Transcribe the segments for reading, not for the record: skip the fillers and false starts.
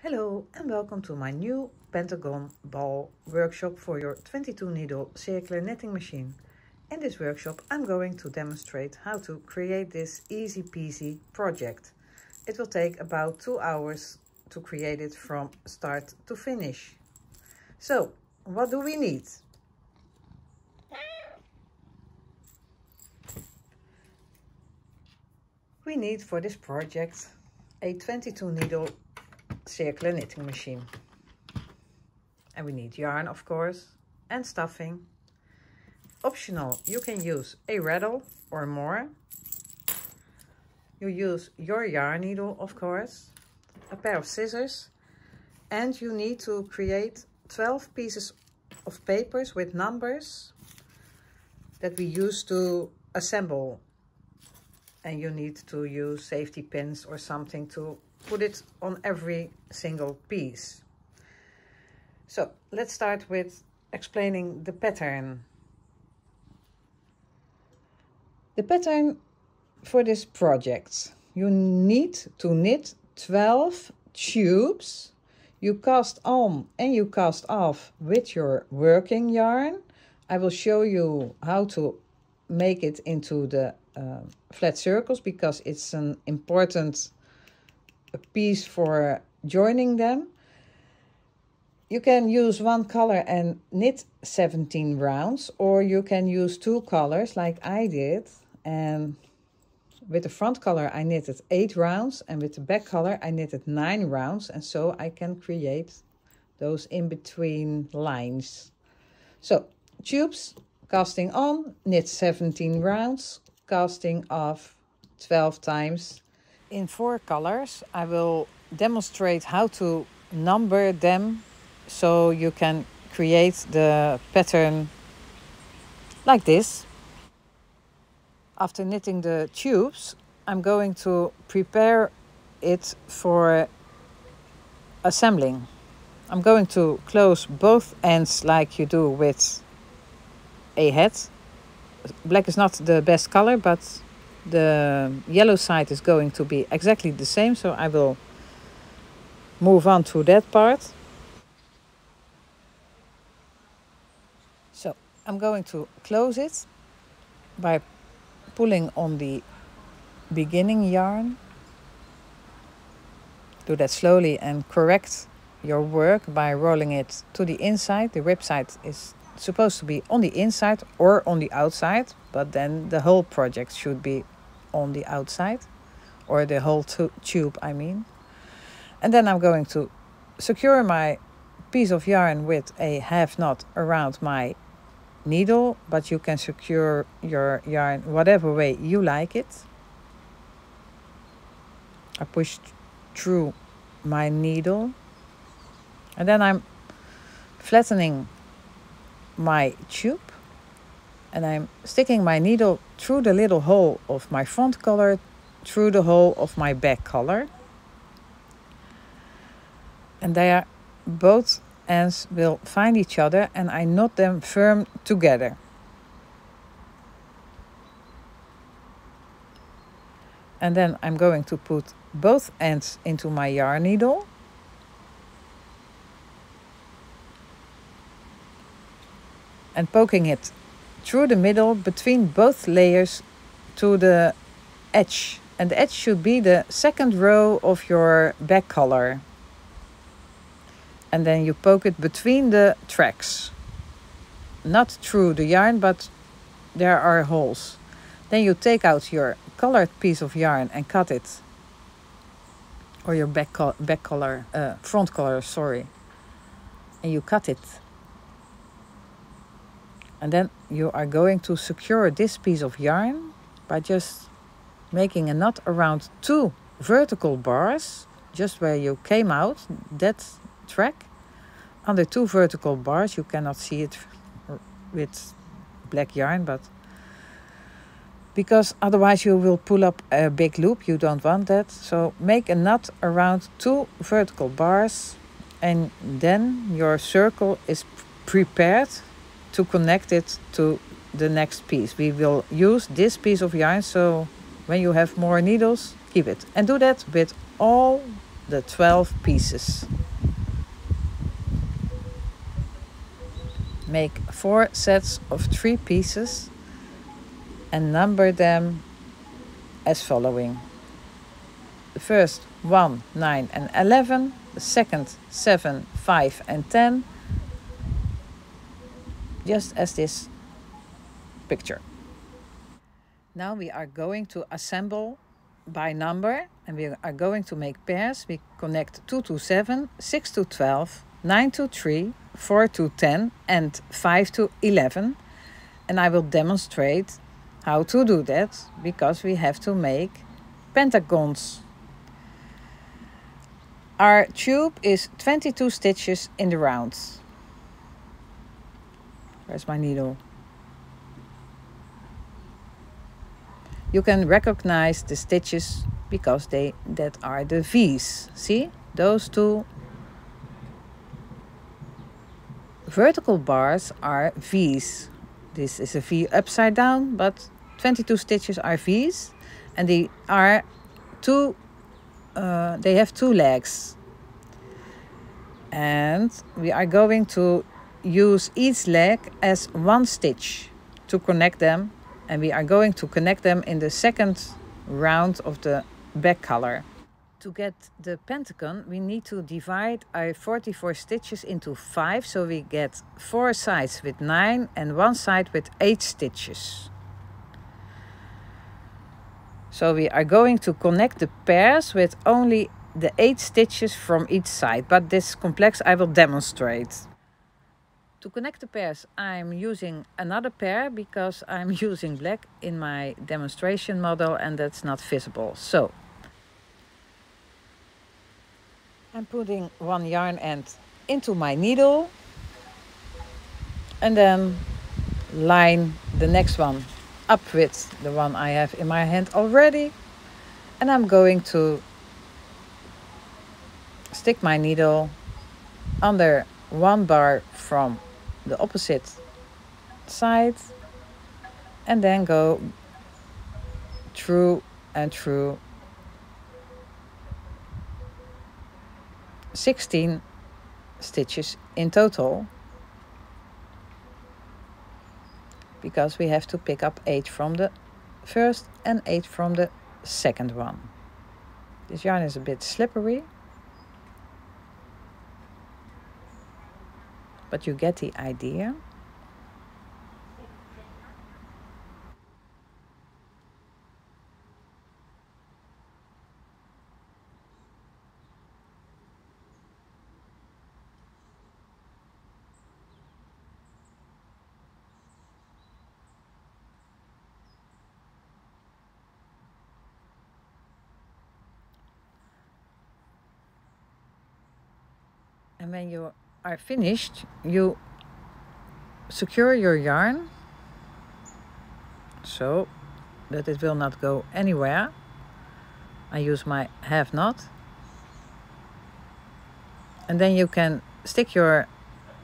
Hello and welcome to my new Pentagon ball workshop for your 22 needle circular knitting machine. In this workshop I'm going to demonstrate how to create this easy peasy project. It will take about 2 hours to create it from start to finish. So what do we need? We need for this project a 22 needle circular knitting machine. And we need yarn, of course, and stuffing. Optional, you can use a rattle or more. You use your yarn needle, of course, a pair of scissors, and you need to create 12 pieces of papers with numbers that we use to assemble. And you need to use safety pins or something to put it on every single piece. So let's start with explaining the pattern. The pattern for this project. You need to knit 12 tubes. You cast on and you cast off with your working yarn. I will show you how to make it into the flat circles because it's an important piece for joining them. You can use one color and knit 17 rounds, or you can use two colors like I did, and with the front color I knitted 8 rounds and with the back color I knitted 9 rounds, and so I can create those in between lines. So tubes, casting on, knit 17 rounds, casting off 12 times. In 4 colors I will demonstrate how to number them so you can create the pattern like this. After knitting the tubes, I'm going to prepare it for assembling. I'm going to close both ends like you do with a hat. Black is not the best color, but the yellow side is going to be exactly the same, so I will move on to that part. So I'm going to close it by pulling on the beginning yarn. Do that slowly and correct your work by rolling it to the inside. The rib side is supposed to be on the inside or on the outside, but then the whole project should be on the outside, or the whole tube I mean. And then I'm going to secure my piece of yarn with a half knot around my needle, but you can secure your yarn whatever way you like it. I push through my needle and then I'm flattening my tube and I'm sticking my needle through the little hole of my front collar, through the hole of my back collar, and there both ends will find each other and I knot them firm together. And then I'm going to put both ends into my yarn needle. And poking it through the middle between both layers to the edge. And the edge should be the second row of your back collar. And then you poke it between the tracks. Not through the yarn, but there are holes. Then you take out your colored piece of yarn and cut it. Or your front collar, sorry. And you cut it. And then you are going to secure this piece of yarn by just making a knot around 2 vertical bars, just where you came out, that track. Under 2 vertical bars, you cannot see it with black yarn, but because otherwise you will pull up a big loop, you don't want that. So make a knot around 2 vertical bars and then your circle is prepared to connect it to the next piece. We will use this piece of yarn, so when you have more needles, keep it. And do that with all the 12 pieces. Make 4 sets of 3 pieces and number them as following. The first 1, 9 and 11, the second 7, 5 and 10, just as this picture. Now we are going to assemble by number, and we are going to make pairs. We connect 2 to 7, 6 to 12, 9 to 3, 4 to 10 and 5 to 11. And I will demonstrate how to do that, because we have to make pentagons. Our tube is 22 stitches in the round. Where's my needle? You can recognize the stitches because that are the V's. See? Those 2 vertical bars are V's. This is a V upside down, but 22 stitches are V's, and they have 2 legs. And we are going to use each leg as 1 stitch to connect them, and we are going to connect them in the second round of the back color. To get the pentagon, we need to divide our 44 stitches into 5, so we get 4 sides with 9 and 1 side with 8 stitches. So we are going to connect the pairs with only the 8 stitches from each side, but this complex I will demonstrate. To connect the pairs, I'm using another pair because I'm using black in my demonstration model and that's not visible. So I'm putting 1 yarn end into my needle and then line the next one up with the one I have in my hand already, and I'm going to stick my needle under 1 bar from the opposite side and then go through and through 16 stitches in total, because we have to pick up 8 from the first and 8 from the second one. This yarn is a bit slippery, but you get the idea. And when you are finished, you secure your yarn so that it will not go anywhere. I use my half knot, and then you can stick your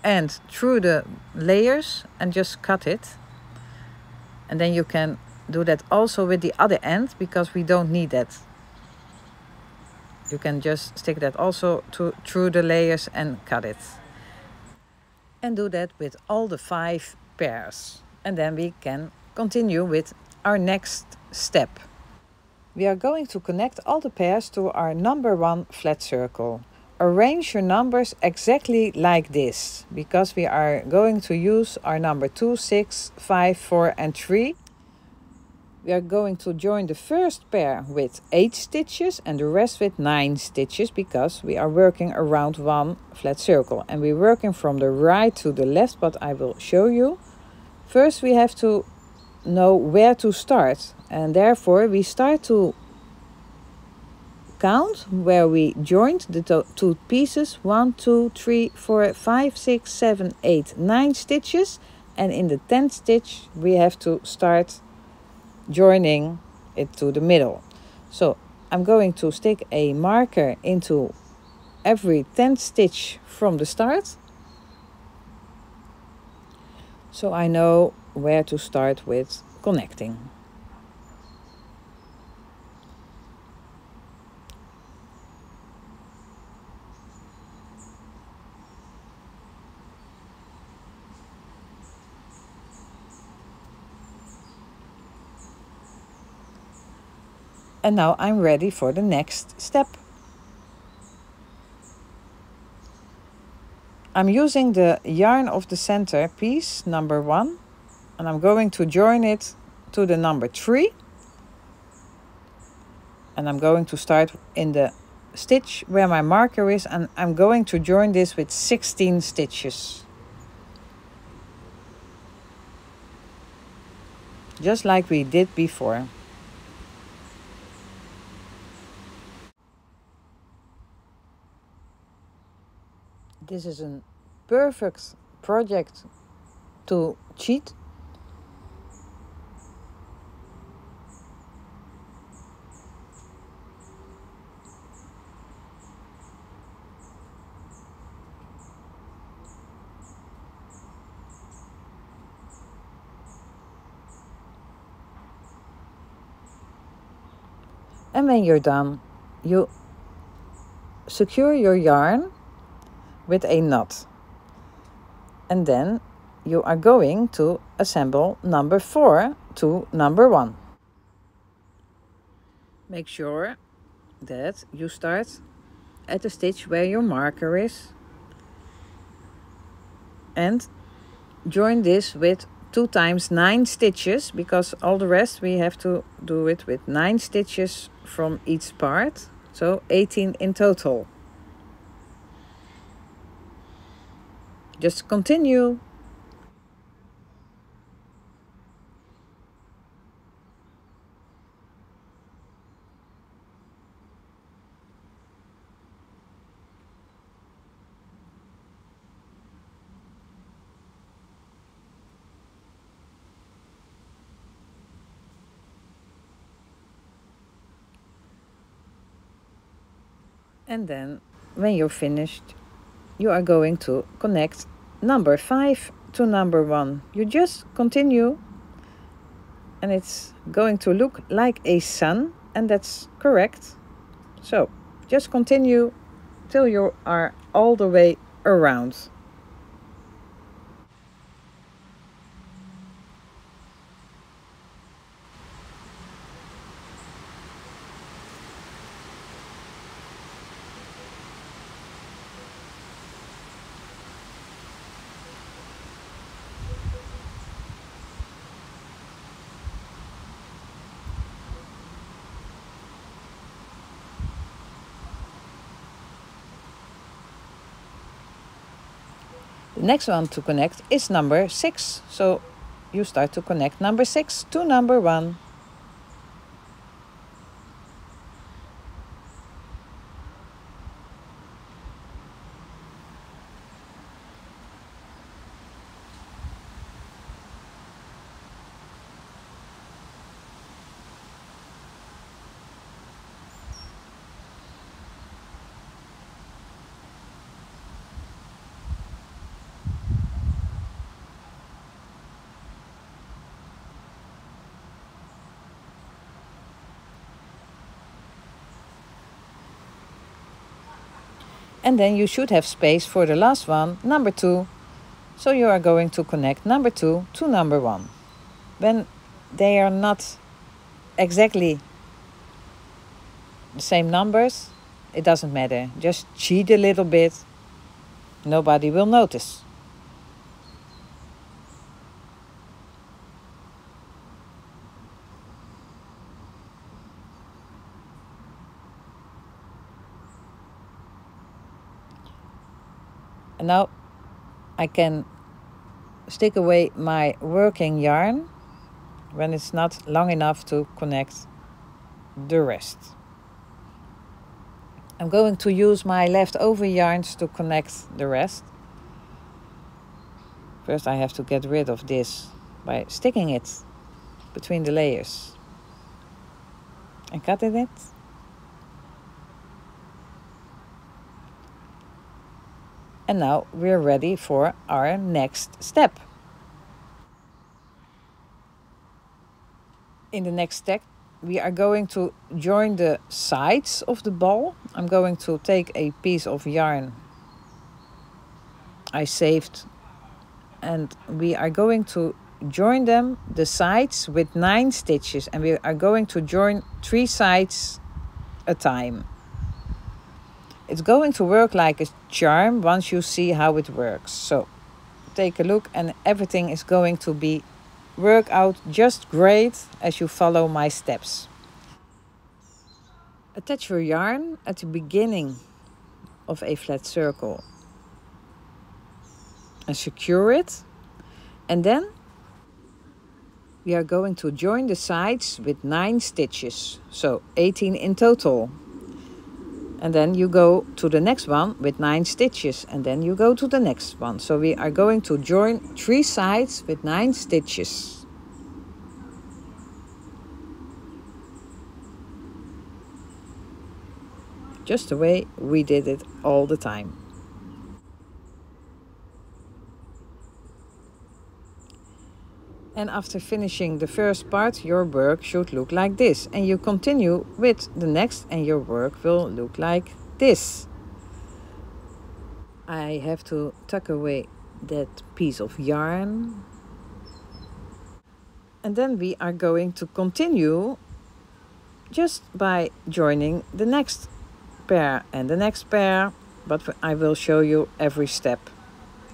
end through the layers and just cut it, and then you can do that also with the other end because we don't need that. You can just stick that also through the layers and cut it. And do that with all the 5 pairs. And then we can continue with our next step. We are going to connect all the pairs to our number 1 flat circle. Arrange your numbers exactly like this, because we are going to use our number 2, 6, 5, 4 and 3. We are going to join the first pair with 8 stitches and the rest with 9 stitches, because we are working around 1 flat circle. And we're working from the right to the left, but I will show you. First we have to know where to start, and therefore we start to count where we joined the 2 pieces. 1, 2, 3, 4, 5, 6, 7, 8, 9 stitches, and in the 10th stitch we have to start joining it to the middle. So I'm going to stick a marker into every 10th stitch from the start, so I know where to start with connecting. And now I'm ready for the next step. I'm using the yarn of the center piece, number 1, and I'm going to join it to the number 3. And I'm going to start in the stitch where my marker is, and I'm going to join this with 16 stitches. Just like we did before. This is a perfect project to cheat. And when you're done, you secure your yarn with a knot. And then you are going to assemble number 4 to number 1. Make sure that you start at the stitch where your marker is and join this with 2 times 9 stitches, because all the rest we have to do it with 9 stitches from each part, so 18 in total. Just continue. And then when you're finished, you are going to connect number 5 to number 1. You just continue, and it's going to look like a sun, and that's correct. So just continue till you are all the way around. The next one to connect is number 6. So you start to connect number 6 to number 1. And then you should have space for the last one, number 2. So you are going to connect number 2 to number 1. When they are not exactly the same numbers, it doesn't matter. Just cheat a little bit. Nobody will notice. And now I can stick away my working yarn when it's not long enough to connect the rest. I'm going to use my leftover yarns to connect the rest. First I have to get rid of this by sticking it between the layers and cutting it. And now we're ready for our next step. In the next step, we are going to join the sides of the ball. I'm going to take a piece of yarn I saved, and we are going to join them, the sides, with 9 stitches, and we are going to join 3 sides a time. It's going to work like a charm once you see how it works. So take a look, and everything is going to work out just great as you follow my steps. Attach your yarn at the beginning of a flat circle and secure it, and then we are going to join the sides with 9 stitches, so 18 in total. And then you go to the next one with 9 stitches, and then you go to the next one. So we are going to join 3 sides with 9 stitches. Just the way we did it all the time. And after finishing the first part, your work should look like this. And you continue with the next, and your work will look like this. I have to tuck away that piece of yarn. And then we are going to continue just by joining the next pair and the next pair. But I will show you every step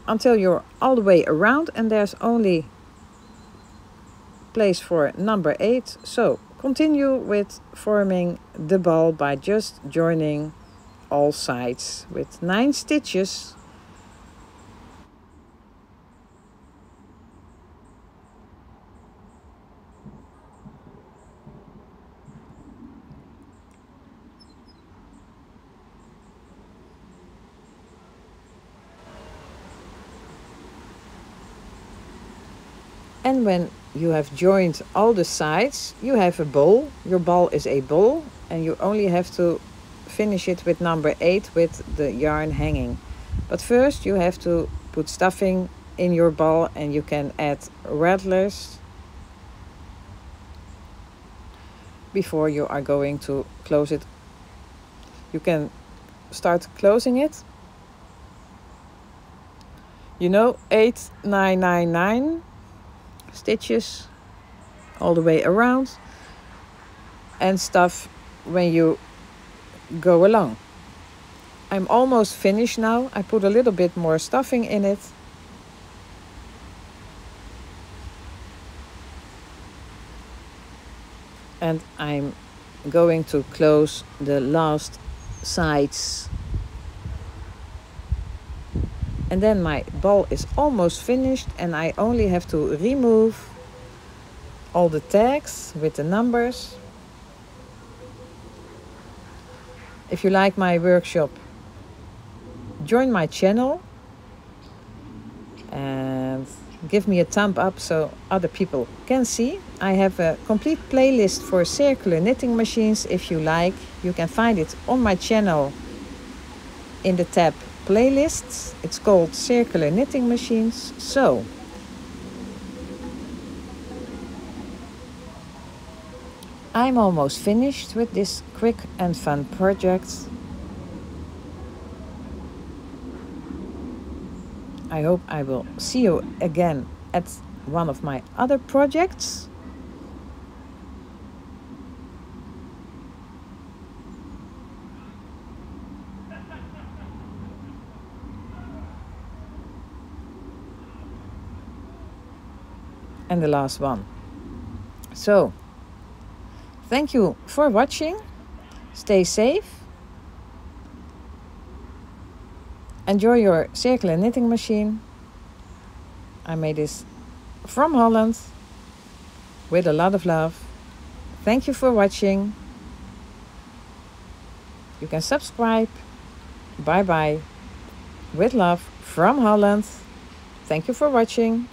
until you're all the way around, and there's only place for number 8. So continue with forming the ball by just joining all sides with 9 stitches. And when you have joined all the sides, you have a bowl. Your ball is a bowl, and you only have to finish it with number 8 with the yarn hanging. But first you have to put stuffing in your ball, and you can add rattlers before you are going to close it. You can start closing it. You know, 8, 9, 9, 9 stitches all the way around, and stuff when you go along. I'm almost finished now. I put a little bit more stuffing in it. And I'm going to close the last sides. And then my ball is almost finished, and I only have to remove all the tags with the numbers. If you like my workshop, join my channel and give me a thumb up so other people can see. I have a complete playlist for circular knitting machines. If you like, you can find it on my channel in the tab playlists. It's called Circular Knitting Machines. So I'm almost finished with this quick and fun project. I hope I will see you again at one of my other projects. And the last one. So, thank you for watching. Stay safe. Enjoy your circular knitting machine. I made this from Holland with a lot of love. Thank you for watching. You can subscribe. Bye bye. With love from Holland. Thank you for watching.